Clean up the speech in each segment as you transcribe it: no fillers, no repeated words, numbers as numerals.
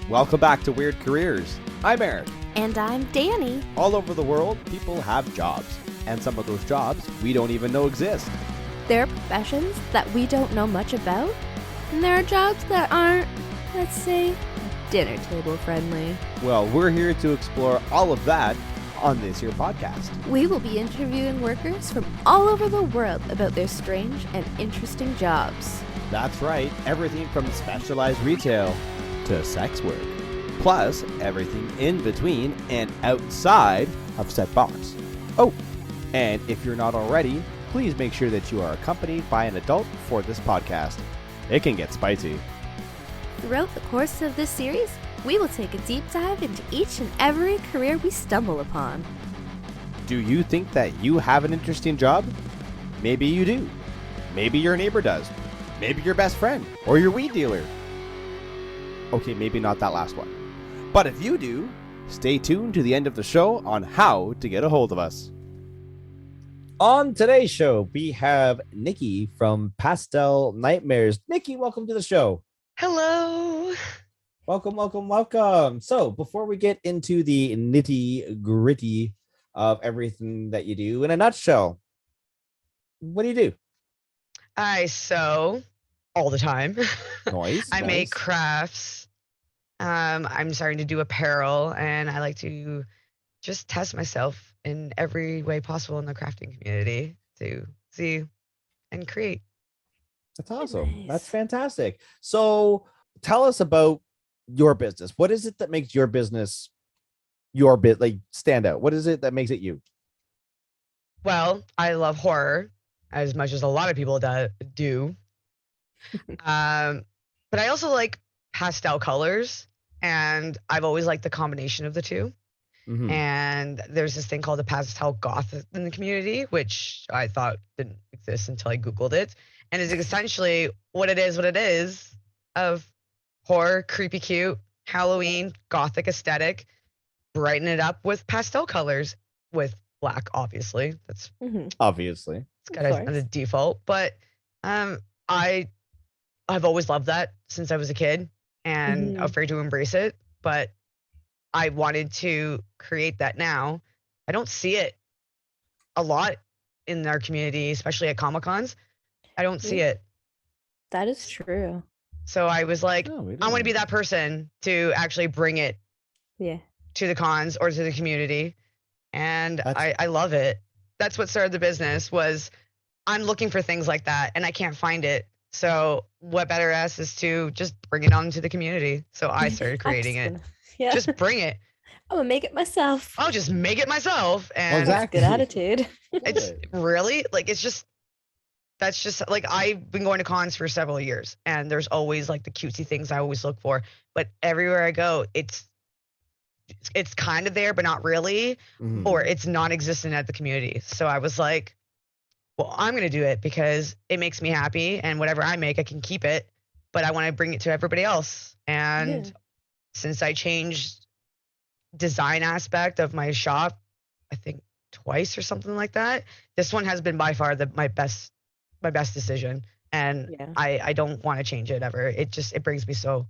Welcome back to Weird Careers. I'm Eric. And I'm Dani. All over the world, people have jobs. And some of those jobs we don't even know exist. There are professions that we don't know much about. And there are jobs that aren't, let's say, dinner table friendly. Well, we're here to explore all of that on this here podcast. We will be interviewing workers from all over the world about their strange and interesting jobs. That's right, everything from specialized retail to sex work. Plus, everything in between and outside of said box. Oh, and if you're not already, please make sure that you are accompanied by an adult for this podcast. It can get spicy. Throughout the course of this series, we will take a deep dive into each and every career we stumble upon. Do you think that you have an interesting job? Maybe you do. Maybe your neighbor does. Maybe your best friend or your weed dealer. Okay, maybe not that last one. But if you do, stay tuned to the end of the show on how to get a hold of us. On today's show, we have Nikki from Pastel Nightmares. Nikki, welcome to the show. Hello. Welcome. So before we get into the nitty gritty of everything that you do, in a nutshell, what do you do? I sew all the time. Nice. I make crafts. I'm starting to do apparel, and I like to just test myself in every way possible in the crafting community to see and create. That's awesome. Nice. That's fantastic. So tell us about your business. What is it that makes your business stand out? What is it that makes it you? Well, I love horror as much as a lot of people do. But I also like pastel colors, and I've always liked the combination of the two. Mhm. And there's this thing called the pastel goth in the community, which I thought didn't exist until I Googled it. And is essentially what it is of horror, creepy cute, Halloween, gothic aesthetic, brighten it up with pastel colors with black, obviously. That's Obviously. it's kind of a default. But I've always loved that since I was a kid and afraid to embrace it. But I wanted to create that now. I don't see it a lot in our community, especially at Comic-Cons. I don't see it. That is true. So I was like, No, we I want to don't. be that person to actually bring it Yeah. to the cons or to the community. And I love it. That's what started the business was I'm looking for things like that and I can't find it. So what better else is to just bring it on to the community. So I started creating it. Yeah. Just bring it. I'm gonna make it myself. I'll just make it myself. And Exactly. Good attitude. it's really like that's just like I've been going to cons for several years and there's always like the cutesy things I always look for, but everywhere I go it's kind of there but not really, Mhm. or it's non-existent at the community. So I was like, well, I'm going to do it because it makes me happy and whatever I make I can keep it, but I want to bring it to everybody else. And since I changed design aspect of my shop I think twice or something like that, this one has been by far my best decision, and I don't want to change it ever. It brings me so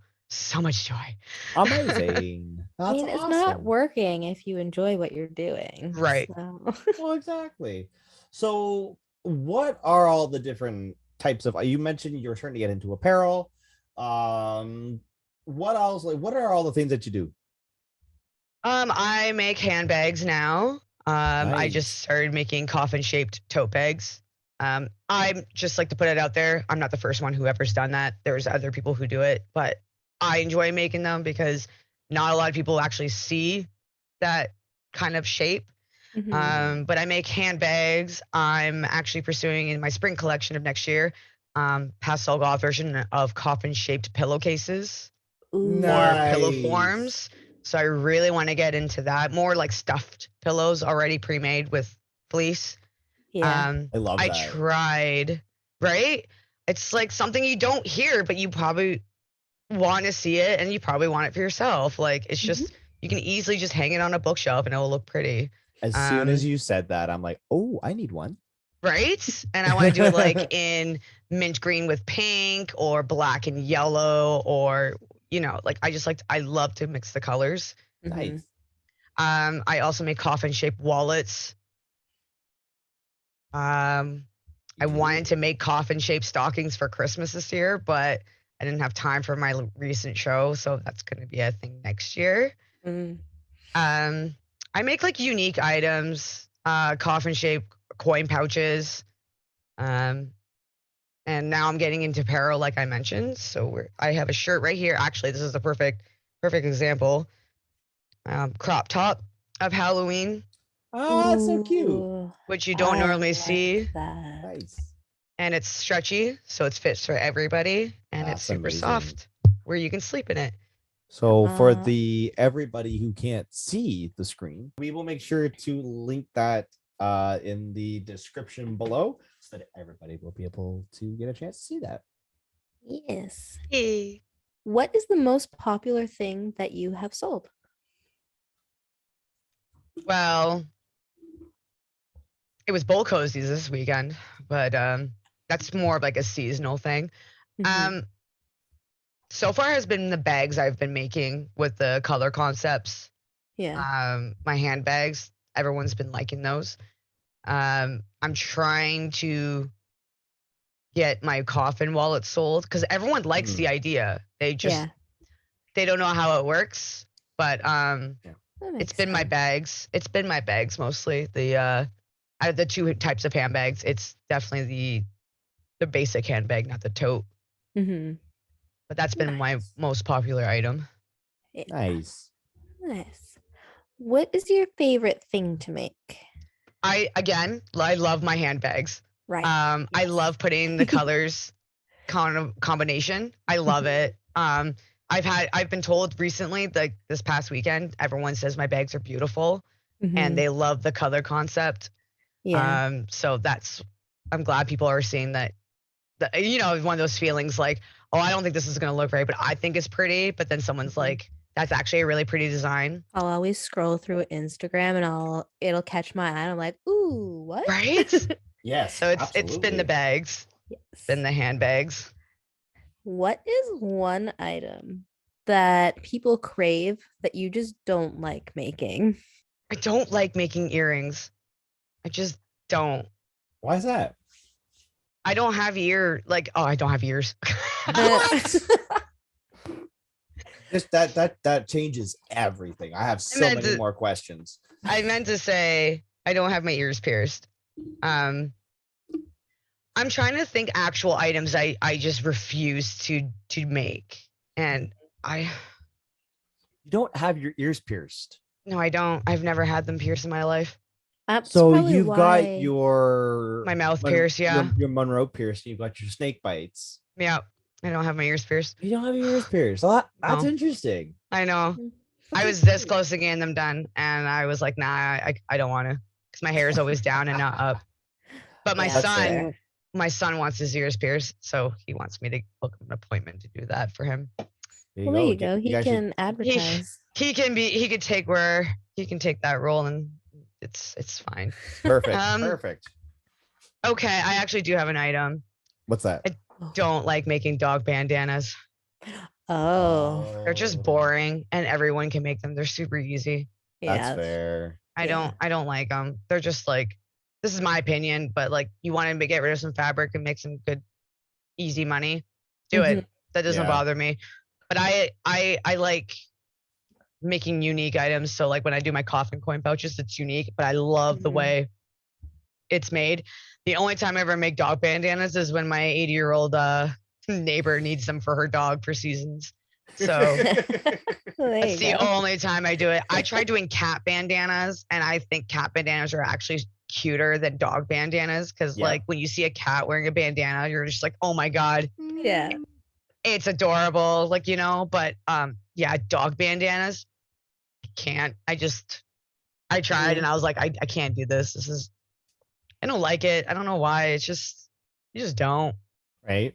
much joy. Amazing. I mean, it's not working if you enjoy what you're doing. Right. So. Well, exactly. So what are all the different types of, you mentioned you're trying to get into apparel. What else, like what are all the things that you do? I make handbags now. I Nice. just started making coffin shaped tote bags. I'm just like to put it out there, I'm not the first one who ever's done that. There's other people who do it, but I enjoy making them because not a lot of people actually see that kind of shape. But I make handbags. I'm actually pursuing in my spring collection of next year, pastel goth version of coffin shaped pillowcases Ooh. or pillow Nice. forms. So I really want to get into that, more like stuffed pillows already pre-made with fleece. Yeah. I love I that. tried, right? It's like something you don't hear, but you probably want to see it and you probably want it for yourself. Like it's just, you can easily just hang it on a bookshelf and it will look pretty. As soon as you said that, I'm like, oh, I need one. Right? And I want to do it like in mint green with pink or black and yellow or like I love to mix the colors. Nice. I also make coffin shaped wallets. I wanted to make coffin shaped stockings for Christmas this year, but I didn't have time for my recent show, so that's going to be a thing next year. I make like unique items, coffin shaped coin pouches. And now I'm getting into apparel, like I mentioned. So I have a shirt right here. Actually, this is the perfect example. Crop top of Halloween. Oh, that's so cute. Which you don't normally like see. That. Nice. And it's stretchy, so it fits for everybody, and That's it's super amazing. soft, where you can sleep in it. So for the everybody who can't see the screen, we will make sure to link that in the description below so that everybody will be able to get a chance to see that. Yes. Hey. What is the most popular thing that you have sold? Well, it was bowl cozies this weekend, but that's more of like a seasonal thing. So far has been the bags I've been making with the color concepts. Yeah. My handbags, everyone's been liking those. I'm trying to get my coffin wallet sold because everyone likes the idea. They just they don't know how it works. But it's been my bags. It's been my bags mostly. The out of the two types of handbags, it's definitely the basic handbag, not the tote. But that's been my most popular item. Nice. Nice. What is your favorite thing to make? I love my handbags. Right. I love putting the colors combination. I love it. I've been told recently, like this past weekend, everyone says my bags are beautiful and they love the color concept. Yeah. So I'm glad people are seeing that, one of those feelings like, oh, I don't think this is going to look right, but I think it's pretty. But then someone's like, that's actually a really pretty design. I'll always scroll through Instagram and it'll catch my eye. And I'm like, ooh, what? Right? Yes. So it's been the bags. Yes. Been the handbags. What is one item that people crave that you just don't like making? I don't like making earrings. I just don't. Why is that? I don't have I don't have ears. Just that changes everything. I have so many more questions. I meant to say I don't have my ears pierced. I'm trying to think actual items I just refuse to make. And you don't have your ears pierced. No, I don't. I've never had them pierced in my life. So you've got my mouth pierced, yeah. Your Monroe pierced. You've got your snake bites. Yeah, I don't have my ears pierced. You don't have your ears pierced. Well, that's interesting. I know. I was this close to getting them done, and I was like, nah, I don't want to, because my hair is always down and not up. But my son wants his ears pierced, so he wants me to book an appointment to do that for him. There you go. He can advertise. He can take that role, and it's fine. Perfect. Perfect. Okay, I actually do have an item. What's that? I don't like making dog bandanas. Oh. They're just boring, and everyone can make them. They're super easy. That's fair. I don't like them. They're just like, this is my opinion, but like, you want to get rid of some fabric and make some good, easy money, do it. That doesn't bother me. But I like making unique items. So like when I do my coffin coin pouches, it's unique, but I love the way it's made. The only time I ever make dog bandanas is when my 80-year-old neighbor needs them for her dog for seasons. So that's the only time I do it. I tried doing cat bandanas, and I think cat bandanas are actually cuter than dog bandanas, because like when you see a cat wearing a bandana, you're just like, oh my God. Yeah. It's adorable, like, but dog bandanas, I can't. I tried and I was like, I can't do this. I don't like it. I don't know why. It's just, you just don't. Right.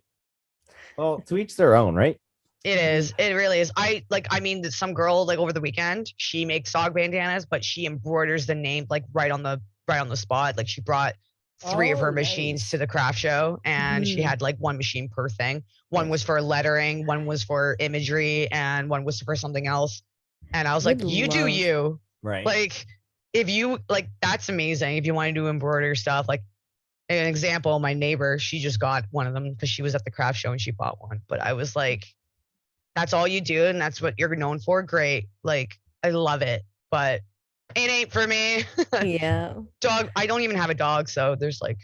Well, to each their own, right? It is. It really is. Some girl like over the weekend, she makes dog bandanas, but she embroiders the name like right on the spot. Like she brought three of her Oh, machines nice. to the craft show, and she had like one machine per thing. One was for lettering, one was for imagery, and one was for something else. And I was like, Would you do love- you. Right. Like, if you like, that's amazing. If you want to do embroidery stuff, like an example, my neighbor, she just got one of them because she was at the craft show and she bought one. But I was like, that's all you do and that's what you're known for. Great. Like, I love it, but it ain't for me. Yeah. Dog, I don't even have a dog, so there's like,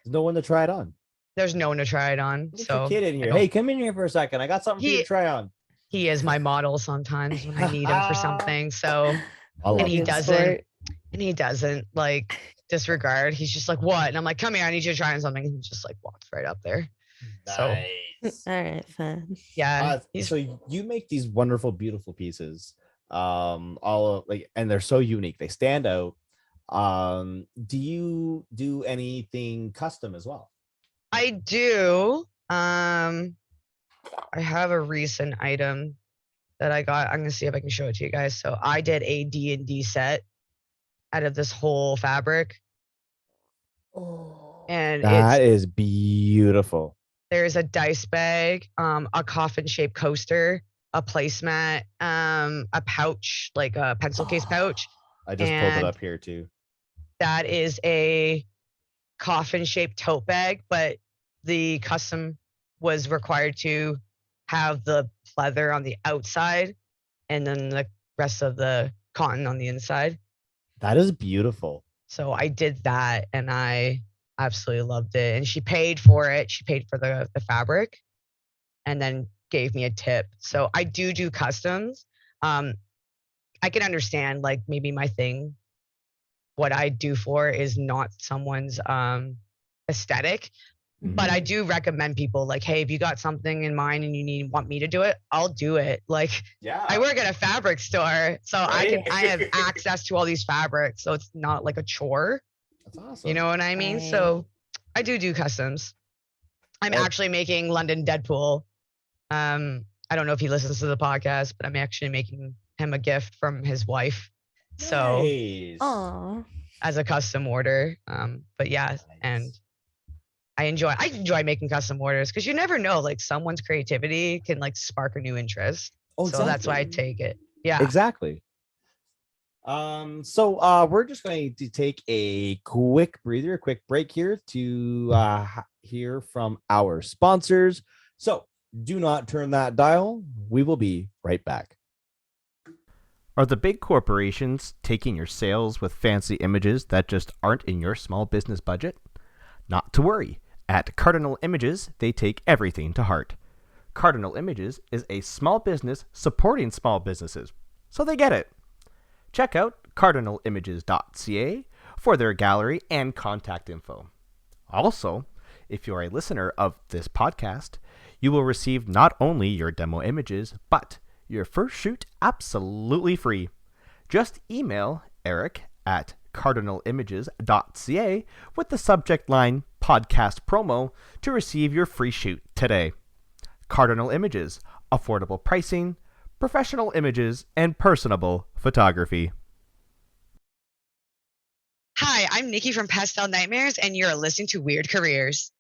There's no one to try it on. there's no one to try it on. Get So your kid in I here. don't- Hey, come in here for a second. I got something for you to try on. he is my model sometimes when I need him for something. So, I love and he it. doesn't like disregard. He's just like, what? And I'm like, come here, I need you to try on something. And he just like walks right up there. So, Nice. All right, fine. yeah. So you make these wonderful, beautiful pieces. All like, and they're so unique. They stand out. Do you do anything custom as well? I do. I have a recent item that I got. I'm gonna see if I can show it to you guys. So I did a D&D set out of this whole fabric. Oh. And That is beautiful. there's a dice bag, a coffin-shaped coaster, a placemat, a pouch, like a pencil case pouch. I just pulled it And up here too. that is a coffin-shaped tote bag, but the custom was required to have the pleather on the outside and then the rest of the cotton on the inside. That is beautiful. So I did that and I absolutely loved it. And she paid for it. She paid for the fabric and then gave me a tip. So I do customs. I can understand like maybe my thing, what I do for is not someone's aesthetic. But I do recommend people like, hey, if you got something in mind and you want me to do it, I'll do it. Like, Yeah. I work at a fabric store, so Right. I have access to all these fabrics, so it's not like a chore. That's awesome. You know what I mean? Right. So I do customs. I'm Oh. actually making London Deadpool. I don't know if he listens to the podcast, but I'm actually making him a gift from his wife. So Nice. Aw. as a custom order. But yeah, and I enjoy making custom orders because you never know, like someone's creativity can like spark a new interest. Oh, So that's why I exactly. take it. Yeah. Exactly. So we're just going to take a quick breather, a quick break here to hear from our sponsors. So do not turn that dial. We will be right back. Are the big corporations taking your sales with fancy images that just aren't in your small business budget? Not to worry. At Cardinal Images, they take everything to heart. Cardinal Images is a small business supporting small businesses, so they get it. Check out cardinalimages.ca for their gallery and contact info. Also, if you're a listener of this podcast, you will receive not only your demo images, but your first shoot absolutely free. Just email Eric at cardinalimages.ca with the subject line podcast promo to receive your free shoot today. Cardinal Images, affordable pricing, professional images, and personable photography. Hi, I'm Nikki from Pastel Nightmares, and you're listening to Weird Careers.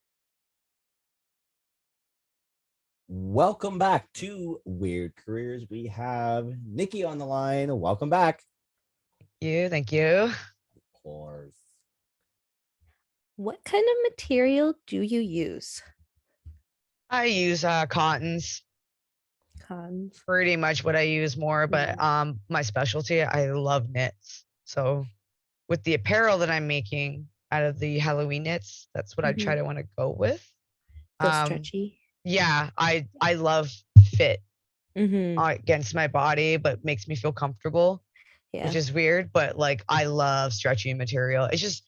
Welcome back to Weird Careers. We have Nikki on the line. Welcome back. Thank you. Of course. What kind of material do you use? I use cottons, Cons. pretty much what I use more, but my specialty, I love knits. So with the apparel that I'm making out of the Halloween knits, that's what I try to want to go with. Feel stretchy. Yeah, I love fit against my body, but makes me feel comfortable, Yeah. which is weird. But like, I love stretchy material. It's just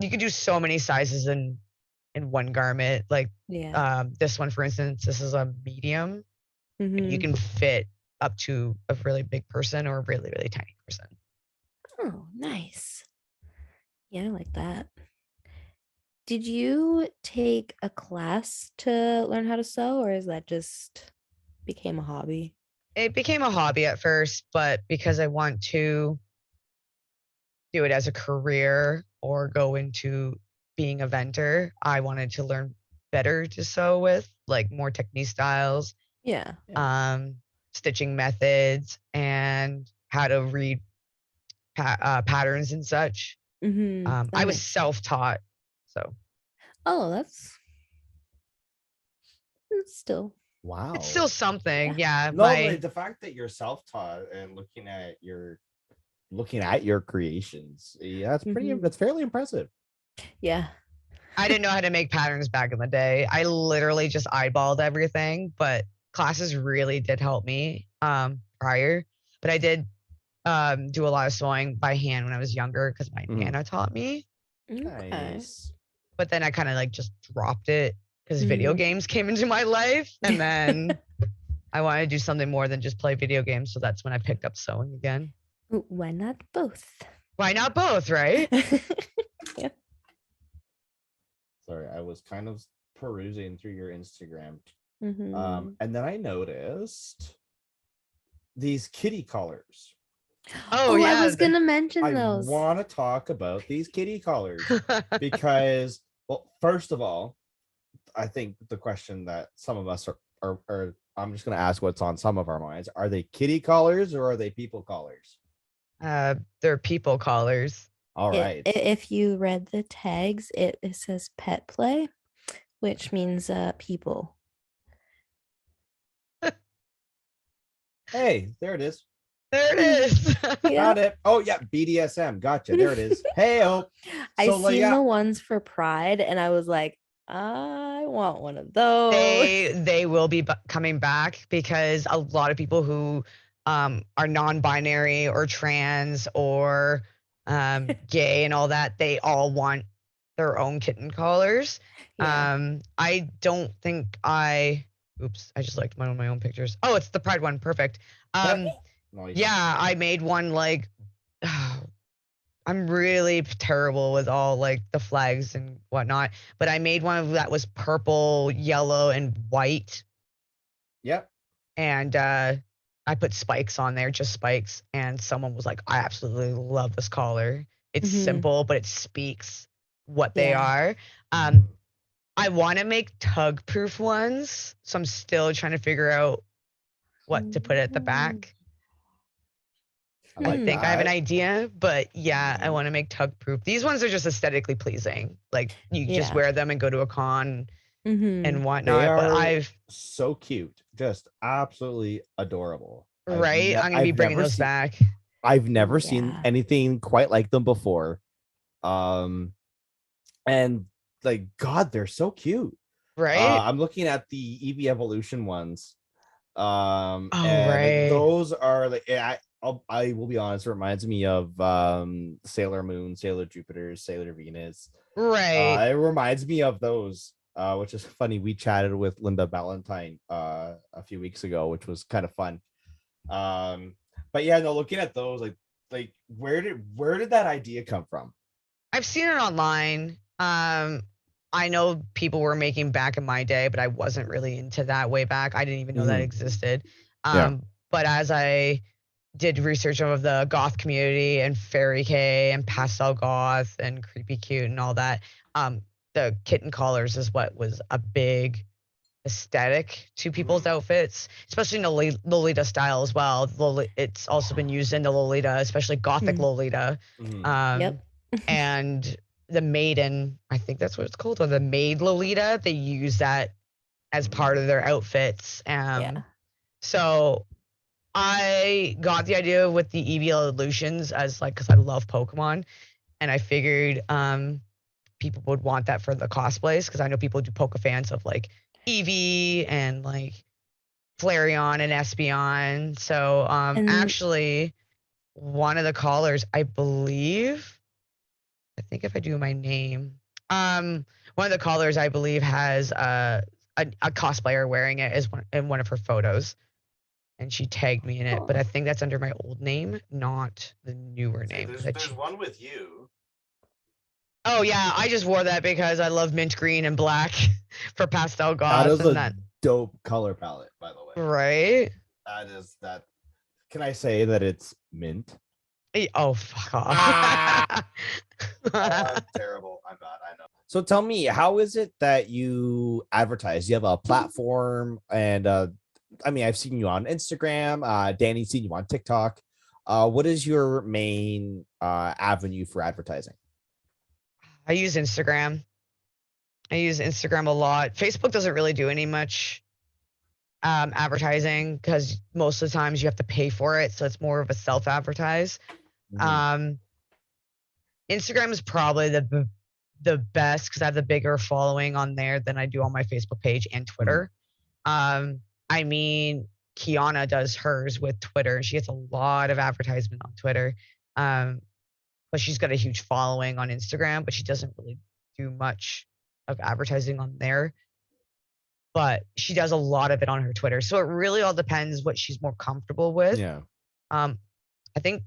you can do so many sizes in one garment. Like Yeah. this one, for instance, this is a medium. And you can fit up to a really big person or a really really tiny person. Oh, nice. Yeah, I like that. Did you take a class to learn how to sew, or is that just became a hobby? It became a hobby at first, but because I want to do it as a career, or go into being a vendor, I wanted to learn better to sew with, like more technique styles, Yeah. stitching methods, and how to read patterns and such. That I was makes sense. self-taught, so Oh, that's still. Wow. it's still something. Yeah, No, my the fact that you're self-taught and looking at your creations, yeah, that's Mhm. that's fairly impressive. Yeah. I didn't know how to make patterns back in the day. I literally just eyeballed everything, but classes really did help me prior. But I did do a lot of sewing by hand when I was younger because my Mhm. nana taught me. Okay. Nice. But then I kind of like just dropped it because video Mhm. games came into my life, and then I wanted to do something more than just play video games. So that's when I picked up sewing again. Ooh, why not both? Why not both, right? Yeah. Sorry, I was kind of perusing through your Instagram. Mhm. And then I noticed these kitty collars. Oh, I yeah. was gonna mention I those. want to talk about these kitty collars because, well, first of all, I think the question that some of us are I'm just going to ask what's on some of our minds. Are they kitty collars or are they people collars? They're people collars. All right. If you read the tags, it says pet play, which means people. Hey, there it is. There it is. Yeah. Found it. Oh, yeah. BDSM. Gotcha. There it is. Hey, oh. I So, like, seen yeah. the ones for Pride, and I was like, I want one of those. They will be coming back because a lot of people who are non-binary or trans or gay and all that, they all want their own kitten collars. Yeah. I don't think oops, I just liked one of my own pictures. Oh, it's the Pride one. Perfect. Nice. Yeah, I made one like I'm really terrible with all like the flags and whatnot, but I made one that was purple, yellow, and white. Yep. And I put spikes on there, just spikes. And someone was like, I absolutely love this collar. It's Mhm. simple, but it speaks what they Yeah. are. I want to make tug proof ones. So I'm still trying to figure out what to put at the back. I like think I have an that. idea, but yeah, I Mhm. want to make tug proof. These ones are just aesthetically pleasing. Like you just Yeah. wear them and go to a con Mhm. and They whatnot. But are so cute. Just absolutely adorable. I'm gonna be bringing those back. I've never seen Yeah. anything quite like them before. And like, God, they're so cute. Right? I'm looking at the Eevee Evolution ones. Oh, And like right. those are like I will be honest, it reminds me of Sailor Moon, Sailor Jupiter, Sailor Venus. Right. It reminds me of those, which is funny. We chatted with Linda Valentine a few weeks ago, which was kind of fun. But yeah, no, looking at those, like where did that idea come from? I've seen it online. I know people were making back in my day, but I wasn't really into that way back. I didn't even know that Mhm. existed. Yeah. But as I did research of the goth community and fairy K and pastel goth and creepy cute and all that, the kitten collars is what was a big aesthetic to people's outfits, especially in the Lolita style as well. It's also been used in the Lolita, especially gothic Mhm. Lolita. Yep. And the maiden, I think that's what it's called, or the maid Lolita, they use that as part of their outfits. Yeah. So I got the idea with the Eevee illusions as like, because I love Pokemon, and I figured people would want that for the cosplays because I know people do Poke fans of like Eevee and like Flareon and Espeon. So And actually, one of the collars, I believe, I think if I do my name, one of the collars I believe has a cosplayer wearing it as in one of her photos, and she tagged me in it. But I think that's under my old name, not the newer name. There's one with you. Oh yeah, I just wore that because I love mint green and black for pastel That goth is and a that. dope color palette, by the way. Right? That is that. Can I say that it's mint? Oh, fuck off. Ah! That's terrible. I'm not. I know. So tell me, how is it that you advertise? You have a platform, and I mean, I've seen you on Instagram. Danny's seen you on TikTok. What is your main avenue for advertising? I use Instagram. I use Instagram a lot. Facebook doesn't really do any much advertising because most of the times you have to pay for it, so it's more of a self-advertise. Mhm. Instagram is probably the best because I have the bigger following on there than I do on my Facebook page and Twitter. I mean, Kiana does hers with Twitter, and she gets a lot of advertisement on Twitter. But she's got a huge following on Instagram, but she doesn't really do much of advertising on there. But she does a lot of it on her Twitter. So it really all depends what she's more comfortable with. Yeah. I think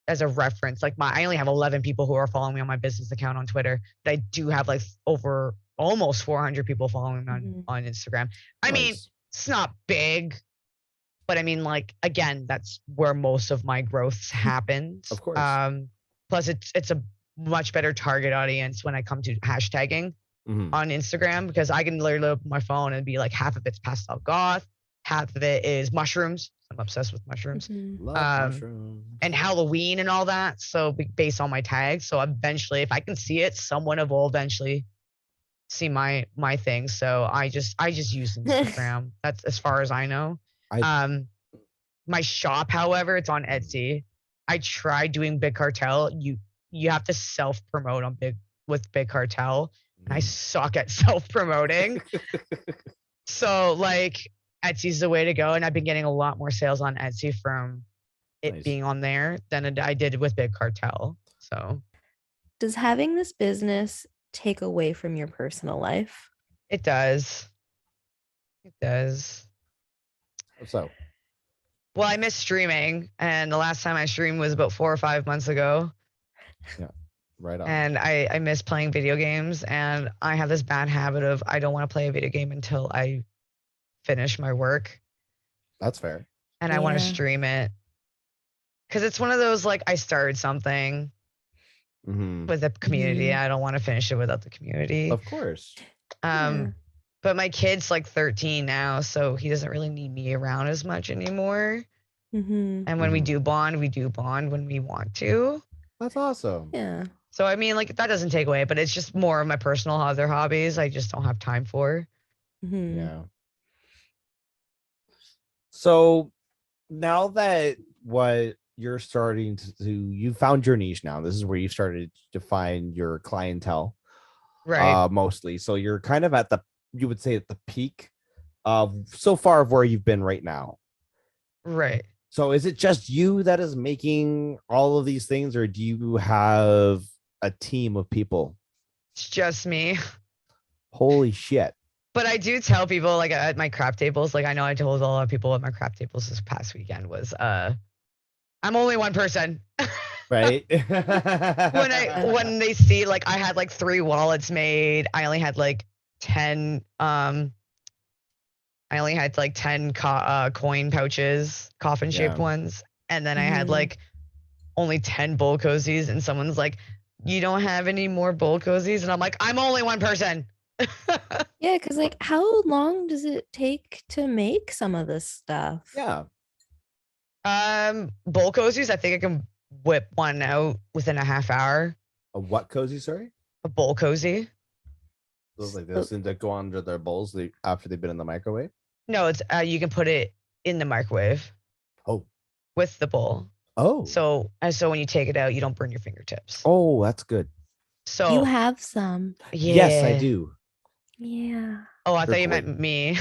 as a reference, like I only have 11 people who are following me on my business account on Twitter, but I do have like over almost 400 people following me on Instagram. I mean, Nice. it's not big, but I mean, like, again, that's where most of my growth happens. Of course. Plus it's a much better target audience when I come to hashtagging on Instagram, because I can literally open my phone and be like, half of it's pastel goth, half of it is mushrooms. I'm obsessed with mushrooms. Love mushrooms. And Halloween and all that. So based on my tags. So eventually, if I can see it, someone will eventually see my thing. So I just use Instagram. That's as far as I know. My shop, however, it's on Etsy. I tried doing Big Cartel. You have to self promote on Big Cartel, and I suck at self promoting. So like, Etsy's the way to go, and I've been getting a lot more sales on Etsy from it being on there than I did with Big Cartel. So does having this business take away from your personal life? It does. It does. So, well, I miss streaming, and the last time I streamed was about 4 or 5 months ago. Yeah, right on. And I miss playing video games, and I have this bad habit of I don't want to play a video game until I finish my work. That's fair. And I want to stream it. Because it's one of those, like, I started something with the community. I don't want to finish it without the community. Of course. But my kid's like 13 now, so he doesn't really need me around as much anymore. And when we do bond when we want to. That's awesome. Yeah. So, I mean, like, that doesn't take away, but it's just more of my personal other hobbies I just don't have time for. Yeah. So now that what you're starting to do, you found your niche now. This is where you started to find your clientele. Right. Mostly. So you're kind of you would say at the peak of so far of where you've been right now. Right. So is it just you that is making all of these things, or do you have a team of people? It's just me. Holy shit. But I do tell people, like, at my crap tables, like, I know I told a lot of people at my crap tables this past weekend was, I'm only one person. Right. when they see, like, I had like 3 wallets made, I only had like 10 coin pouches, coffin shaped ones, and then I had like only 10 bowl cozies, and someone's like, you don't have any more bowl cozies? And I'm like, I'm only one person. Yeah, because like, how long does it take to make some of this stuff? Yeah. Bowl cozies, I think I can whip one out within a half hour. A what cozy? Sorry. A bowl cozy. Those like those things that go under their bowls after they've been in the microwave. No, it's you can put it in the microwave. Oh. With the bowl. Oh. So when you take it out, you don't burn your fingertips. Oh, that's good. So you have some. Yeah. Yes, I do. Yeah. Oh, I thought you meant me.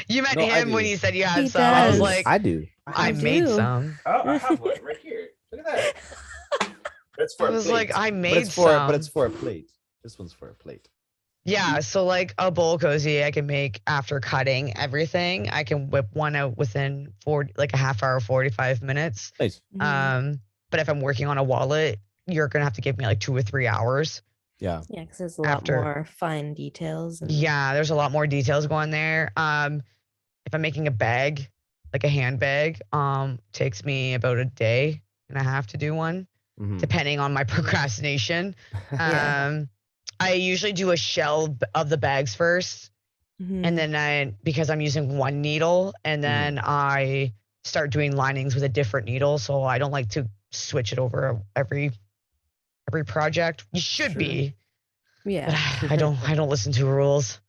You meant him when you said you had He some. I was does. like, I do. I made some. Oh, I have one right here. Look at that. That's for I was like, I made but it's for a plate. This one's for a plate. Yeah, so like a bowl cozy I can make after cutting everything. I can whip one out within like a half hour, 45 minutes. Nice. But if I'm working on a wallet, you're gonna have to give me like 2 or 3 hours. Yeah, because there's a lot more fine details. Yeah, there's a lot more details going there. If I'm making a bag, like a handbag, takes me about a day and I have to do one, Mhm. depending on my procrastination. Yeah. I usually do a shell of the bags first, and Mhm. then because I'm using one needle, and then I start doing linings with a different needle. So I don't like to switch it over every project. You should Sure. be, but Yeah. I don't listen to rules.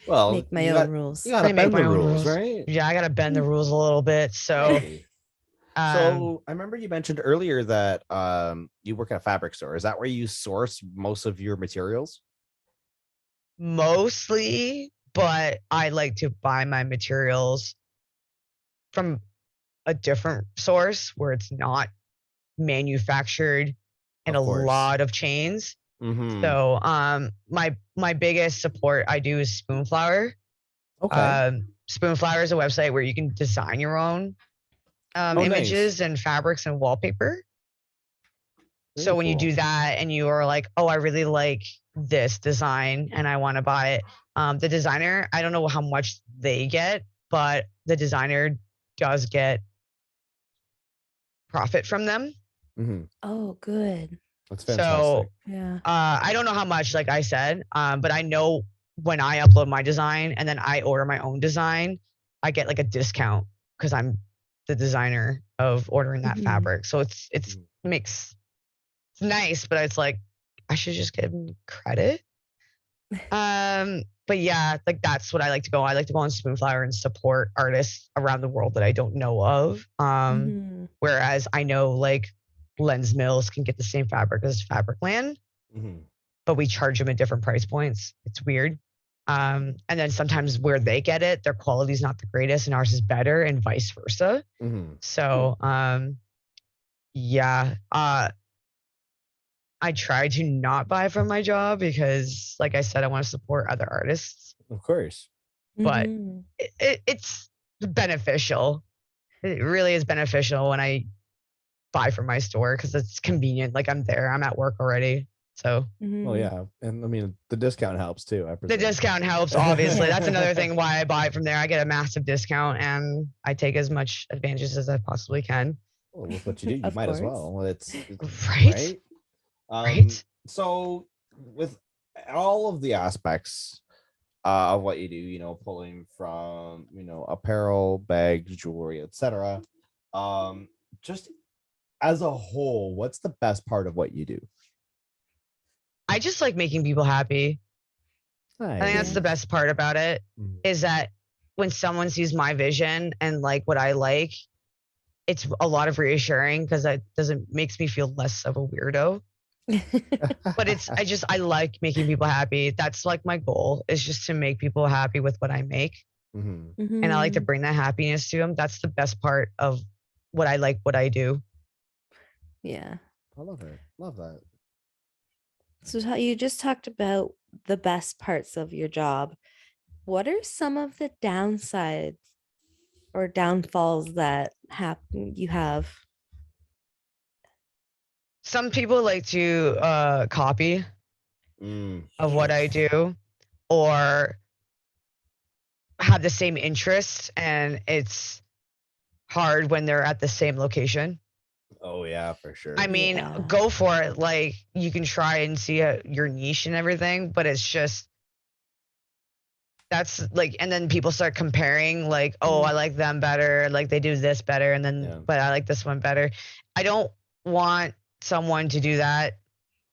Well, Make my you own got rules. you gotta I make bend my the own rules, rules. right? Yeah, I gotta bend the rules a little bit. So, Hey. um, So I remember you mentioned earlier that you work at a fabric store. Is that where you source most of your materials? mostly, but I like to buy my materials from a different source where it's not manufactured in Of a course. lot of chains. Mm-hmm. So, my biggest support I do is Spoonflower. Okay. Spoonflower is a website where you can design your own Oh, images nice. and fabrics and wallpaper. Very So when you cool. do that and you are like, oh, I really like this design and I want to buy it, the designer, I don't know how much they get, but the designer does get profit from them. Mm-hmm. Oh, good. That's So fantastic. Yeah. I don't know how much, like I said, but I know when I upload my design and then I order my own design, I get like a discount because I'm the designer of ordering that Mhm. fabric. So it's Mhm. makes it's nice, but it's like I should just give them credit. But yeah, like that's what I like to go. I like to go on Spoonflower and support artists around the world that I don't know of. Mhm. Whereas I know like Lens Mills can get the same fabric as Fabricland, Mm-hmm. but we charge them at different price points. It's weird. And then sometimes where they get it, their quality is not the greatest and ours is better and vice versa. Mm-hmm. So, yeah, I try to not buy from my job because, like I said, I want to support other artists, Of course. but Mhm. it's beneficial. It really is beneficial when I buy from my store because it's convenient. Like I'm there, I'm at work already. So Well, Mhm. yeah, and I mean the discount helps too. I the presume. discount helps, obviously. That's another thing why I buy from there. I get a massive discount and I take as much advantages as I possibly can. Well, with what you do, you Of might as course. well. It's Right? right. Right? So with all of the aspects of what you do, pulling from, apparel, bags, jewelry, etc. Just as a whole, what's the best part of what you do? I just like making people happy. I think that's Yeah. the best part about it Mhm. is that when someone sees my vision and like what I like, it's a lot of reassuring because it doesn't makes me feel less of a weirdo. But I like making people happy. That's like my goal is just to make people happy with what I make. Mhm. And I like to Mhm. bring that happiness to them. That's the best part of what I do. Yeah. I love it. Love that. So you just talked about the best parts of your job. What are some of the downsides or downfalls that happen you have? Some people like to copy of what I Yes. do or have the same interests, and it's hard when they're at the same location. Oh yeah, for sure. I mean, Yeah. go for it. Like you can try and see your niche and everything, but it's just that's like, and then people start comparing, like, oh, I like them better, like they do this better, and then Yeah. but I like this one better. I don't want someone to do that.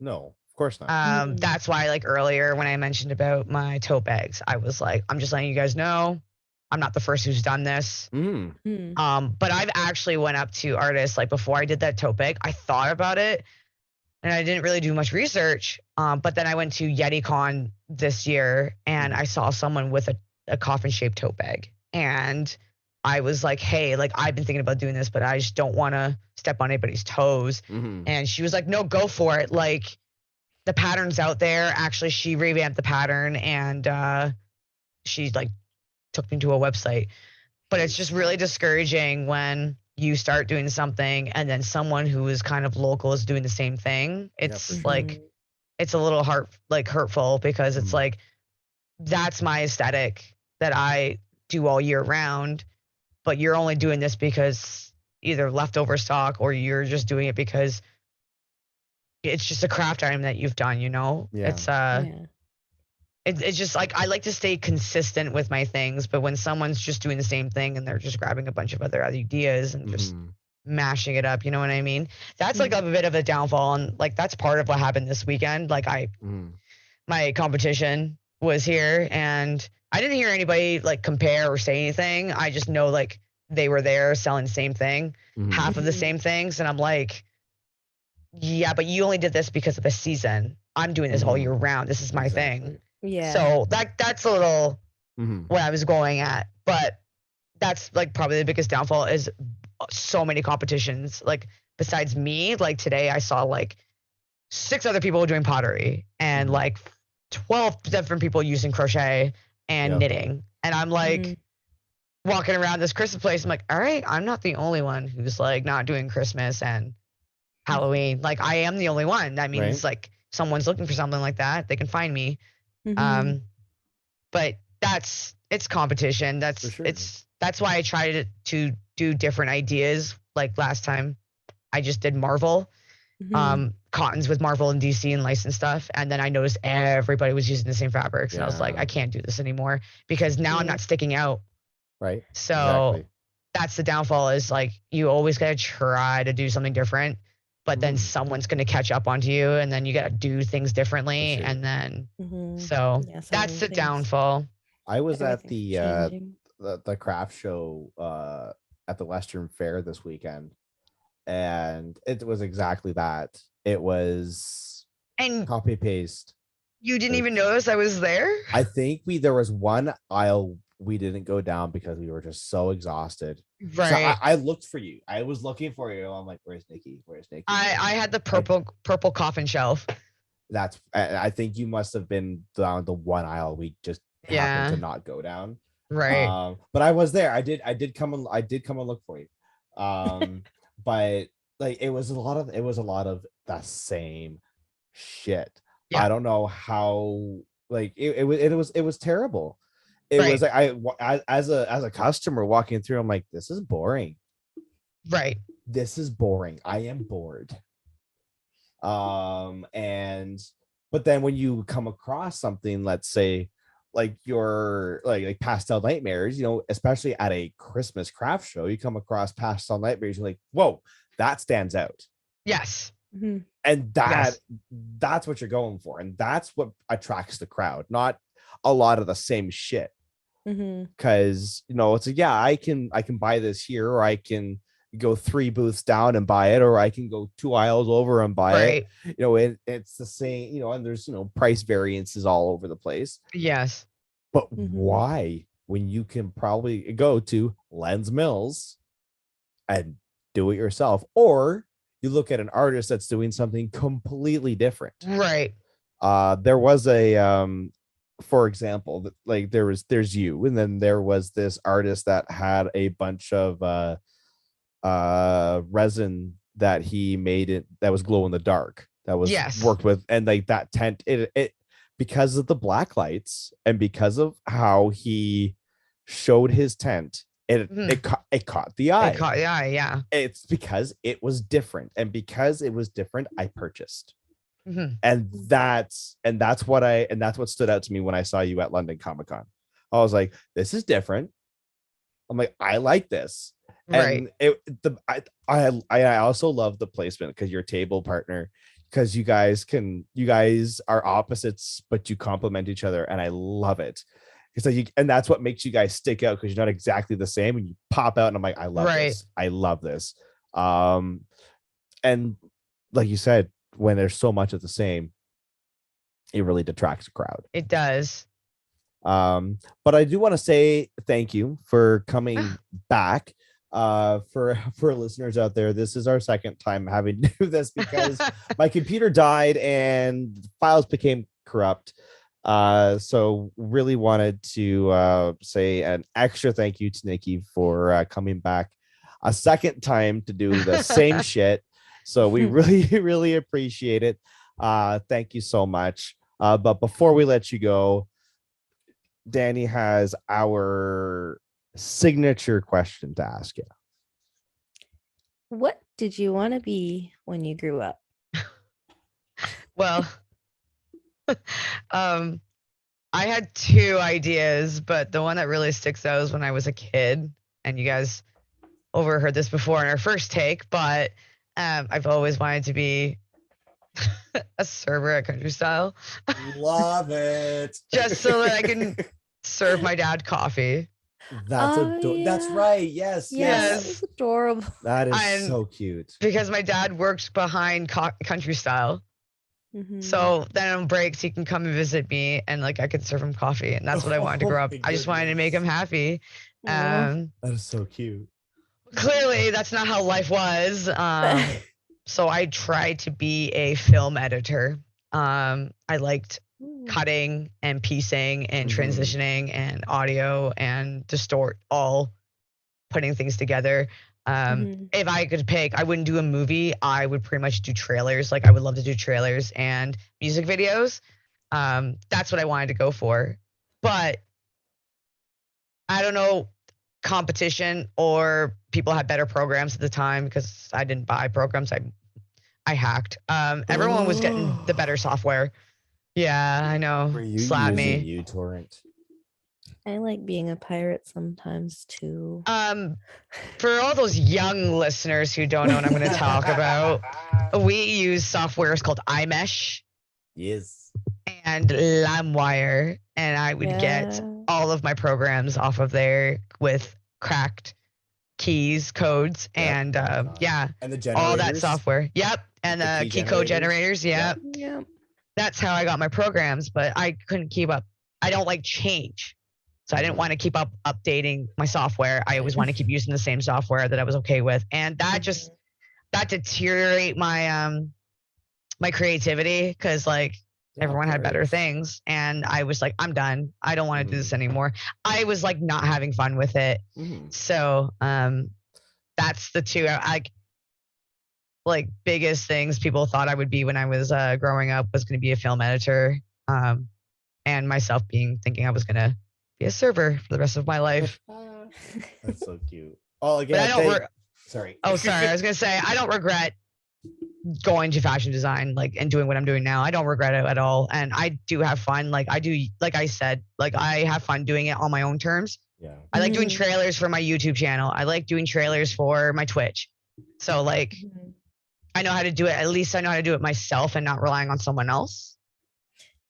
No, of course not. Mhm. That's why, like earlier when I mentioned about my tote bags, I was like, I'm just letting you guys know, I'm not the first who's done this. Mm. Mm. But I've actually went up to artists like before I did that tote bag. I thought about it, and I didn't really do much research. But then I went to YetiCon this year, and I saw someone with a coffin shaped tote bag, and I was like, hey, like I've been thinking about doing this, but I just don't want to step on anybody's toes. Mm-hmm. And she was like, no, go for it. Like the pattern's out there. Actually, she revamped the pattern, and she like took me to a website. But it's just really discouraging when you start doing something and then someone who is kind of local is doing the same thing. It's sure. like it's a little hurtful because it's like that's my aesthetic that I do all year round, but you're only doing this because either leftover stock or you're just doing it because it's just a craft item that you've done, you know? Yeah. It's just like I like to stay consistent with my things, but when someone's just doing the same thing and they're just grabbing a bunch of other ideas and just Mhm. mashing it up, you know what I mean? That's like a bit of a downfall, and like that's part of what happened this weekend. Like Mhm. my competition was here and I didn't hear anybody like compare or say anything. I just know like they were there selling the same thing, Mhm. half of the same things, and I'm like, yeah, but you only did this because of the season. I'm doing this all Mhm. year round. This is my thing. Exactly. Yeah. So that's a little Mhm. what I was going at, but that's like probably the biggest downfall is so many competitions. Like besides me, like today I saw like 6 other people doing pottery and Mhm. like 12 different people using crochet and Yep. knitting. And I'm like walking around this Christmas place. I'm like, all right, I'm not the only one who's like not doing Christmas and Halloween. Like I am the only one. That means Right. like someone's looking for something like that. They can find me. Mhm. But it's competition. For sure. That's why I tried to do different ideas. Like last time I just did Marvel, cottons with Marvel and DC and licensed stuff. And then I noticed everybody was using the same fabrics. And I was like, Yeah. I can't do this anymore because now I'm Yeah. not sticking out. Right. So Exactly. that's the downfall is like you always gotta try to do something different, but then Mhm. someone's gonna catch up onto you and then you gotta do things differently. For sure. And then Yeah, so so that's many the things. downfall. I was at Everything's the changing. the craft show at the Western Fair this weekend, and it was exactly that. It was And copy paste. you didn't even notice I was there? I think there was one aisle we didn't go down because we were just so exhausted. So Right. I looked for you. I was looking for you. I'm like, where's Nikki? Where's Nikki? I had the purple coffin shelf. I think you must have been down the one aisle we just happened to Yeah. not go down. Right. But I was there. I did come and look for you. But like it was a lot of the same shit. Yeah. I don't know how like it was terrible. It Right. was like as a customer walking through, I'm like, this is boring. Right. This is boring. I am bored. And but then when you come across something, let's say like your like Pastel Nightmares, you know, especially at a Christmas craft show, you come across Pastel Nightmares, you're like, whoa, that stands out. Yes. And that's what you're going for, and that's what attracts the crowd, not a lot of the same shit. Because you know, it's like, yeah, I can buy this here, or I can go 3 booths down and buy it, or I can go 2 aisles over and buy it. You know, it's the same, you know, and there's, you know, price variances all over the place. Yes. But why, when you can probably go to Lens Mills and do it yourself, or you look at an artist that's doing something completely different. Right. There was a for example, like there's you, and then there was this artist that had a bunch of resin that he made it that was glow in the dark, that was worked with, and like that tent, it because of the black lights and because of how he showed his tent, it caught the eye. It caught the eye, yeah. It's because it was different, and because it was different, I purchased. And that's what stood out to me when I saw you at London Comic-Con. I was like, this is different. I'm like, I like this. And I also love the placement, because your table partner, because you guys are opposites, but you complement each other, and I love it. So and that's what makes you guys stick out, because you're not exactly the same, and you pop out, and I'm like, I love this. I love this. And like you said, when there's so much of the same, it really detracts the crowd. It does. But I do want to say thank you for coming back. For listeners out there, this is our second time having to do this, because my computer died and files became corrupt. So really wanted to say an extra thank you to Nikki for coming back a second time to do the same shit. So we really appreciate it. Thank you so much. But before we let you go, Dani has our signature question to ask you. What did you want to be when you grew up? Well, I had two ideas, but the one that really sticks out is when I was a kid, and you guys overheard this before in our first take, but I've always wanted to be a server at Country Style, Love it. just so that I can serve my dad coffee. That's Oh, that's yeah. right. Yes, Yeah, Yes. that was adorable. That is I'm- so cute. Because my dad worked behind Country Style. Mhm. So then on breaks, he can come and visit me, and like I could serve him coffee. And that's what I wanted to grow up. Oh my I just wanted to make him goodness. happy. Aw. That is so cute. Clearly, that's not how life was. So I tried to be a film editor. I liked Ooh. cutting and piecing and Mhm. transitioning and audio and distort, all putting things together. Mhm. If I could pick, I wouldn't do a movie. I would pretty much do trailers. Like I would love to do trailers and music videos. That's what I wanted to go for. But I don't know, competition or people had better programs at the time because I didn't buy programs. I hacked. Everyone was getting the better software. Yeah, I know. Were you Slap using me. uTorrent? I like being a pirate sometimes too. For all those young listeners who don't know what I'm going to talk about, we use softwares called iMesh Yes. and LimeWire, and I would get Yeah. all of my programs off of there with cracked keys, codes, Yep. and Oh my God. yeah, And the generators. all that software. Yep, and The the key key code generators? generators. Yep. Yeah. That's how I got my programs, but I couldn't keep up. I don't like change. So I didn't want to keep up updating my software. I always want to keep using the same software that I was okay with. And that just that deteriorate my my creativity because like Yeah, of everyone had better course. things. And I was like, I'm done. I don't want to do this anymore. I was like not having fun with it. Mhm. So that's the two like biggest things people thought I would be when I was growing up was going to be a film editor, and myself thinking I was going to be a server for the rest of my life. That's so cute. Oh, But again, I don't. sorry. Oh, sorry. I was going to say I don't regret going to fashion design like and doing what I'm doing now. I don't regret it at all, and I do have fun. Like I do, like I said, like I have fun doing it on my own terms. Yeah. I like doing Mhm. trailers for my YouTube channel. I like doing trailers for my Twitch. So like Mhm. I know how to do it. At least I know how to do it myself and not relying on someone else.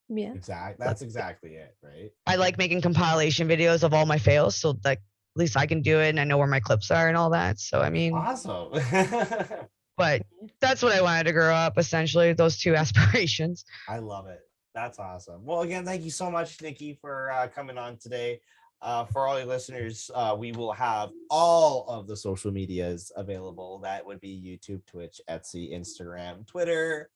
Yeah. Exactly. That's exactly it, right? I like making compilation videos of all my fails, so like at least I can do it and I know where my clips are and all that. So I mean, Awesome. but that's what I wanted to grow up. Essentially, those two aspirations. I love it. That's awesome. Well, again, thank you so much, Nikki, for coming on today. For all your listeners, we will have all of the social medias available. That would be YouTube, Twitch, Etsy, Instagram, Twitter,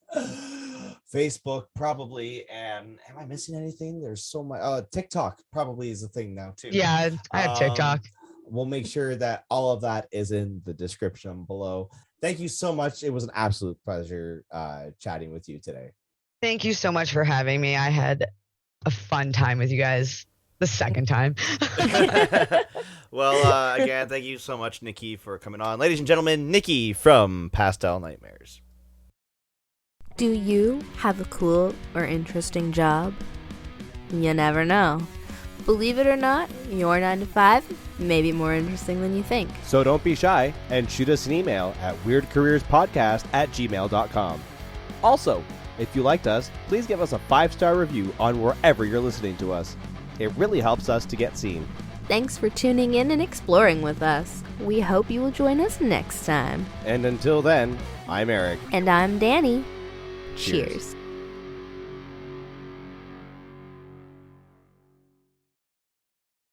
Facebook, probably. And am I missing anything? There's so much. TikTok probably is a thing now too. Yeah, I have TikTok. We'll make sure that all of that is in the description below. Thank you so much. It was an absolute pleasure chatting with you today. Thank you so much for having me. I had a fun time with you guys. The second time. Well, again, thank you so much, Nikki, for coming on. Ladies and gentlemen, Nikki from Pastel Nightmares. Do you have a cool or interesting job? You never know. Believe it or not, your 9 to 5 may be more interesting than you think. So don't be shy and shoot us an email at weirdcareerspodcast@gmail.com. Also, if you liked us, please give us a 5-star review on wherever you're listening to us. It really helps us to get seen. Thanks for tuning in and exploring with us. We hope you will join us next time. And until then, I'm Eric. And I'm Dani. Cheers. Cheers.